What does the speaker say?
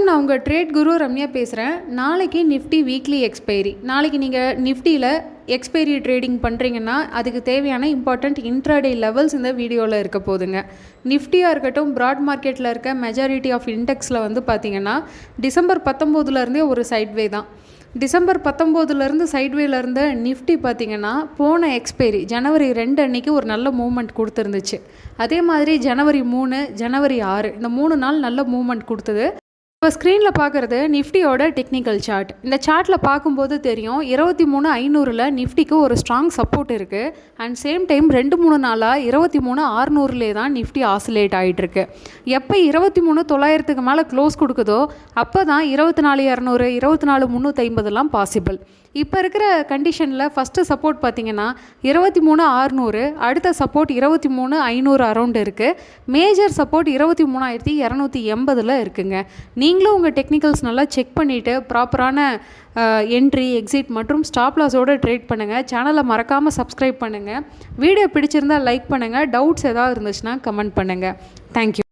நான் உங்கள் ட்ரேட் குரு ரம்யா பேசுகிறேன். நாளைக்கு நிஃப்டி வீக்லி எக்ஸ்பைரி. நாளைக்கு நீங்கள் நிஃப்டியில் எக்ஸ்பைரி ட்ரேடிங் பண்ணுறீங்கன்னா அதுக்கு தேவையான இம்பார்ட்டண்ட் இன்ட்ராடே லெவல்ஸ் இந்த வீடியோவில் இருக்க போதுங்க. நிஃப்டியாக இருக்கட்டும், ப்ராட் மார்க்கெட்டில் இருக்க மெஜாரிட்டி ஆஃப் இண்டெக்ஸில் வந்து பார்த்திங்கன்னா டிசம்பர் 19 ஒரு சைட்வே தான். டிசம்பர் 19 சைட்வேல இருந்த நிஃப்டி பார்த்திங்கன்னா போன எக்ஸ்பைரி ஜனவரி 2 அன்றைக்கி ஒரு நல்ல மூவ்மெண்ட் கொடுத்துருந்துச்சு. அதே மாதிரி ஜனவரி 3, ஜனவரி 6 இந்த 3 நாள் நல்ல மூவ்மெண்ட் கொடுத்தது. இப்போ ஸ்க்ரீனில் பார்க்குறது நிஃப்டியோட டெக்னிக்கல் சார்ட். இந்த சார்ட்டில் பார்க்கும்போது தெரியும் 23,500ல் நிஃப்டிக்கு ஒரு ஸ்ட்ராங் சப்போர்ட் இருக்குது. அண்ட் சேம் டைம் 2-3 நாளாக 23,600லே தான் நிஃப்டி ஆசிலேட் ஆகிட்டுருக்கு. எப்போ 23,900க்கு மேலே க்ளோஸ் கொடுக்குதோ அப்போ தான் 24,200, 24,350லாம் பாசிபிள். இப்போ இருக்கிற கண்டிஷனில் ஃபஸ்ட்டு சப்போர்ட் பார்த்திங்கன்னா 23,600, அடுத்த சப்போர்ட் 23,500 அரௌண்ட் இருக்குது. மேஜர் சப்போர்ட் 23,280 இருக்குங்க. நீங்களும் உங்கள் டெக்னிக்கல்ஸ் நல்லா செக் பண்ணிவிட்டு ப்ராப்பரான என்ட்ரி, எக்ஸிட் மற்றும் ஸ்டாப் லாஸோடு ட்ரேட் பண்ணுங்கள். சேனலை மறக்காமல் சப்ஸ்கிரைப் பண்ணுங்கள். வீடியோ பிடிச்சிருந்தால் லைக் பண்ணுங்கள். டவுட்ஸ் ஏதாவது இருந்துச்சுன்னா கமெண்ட் பண்ணுங்கள். தேங்க்யூ.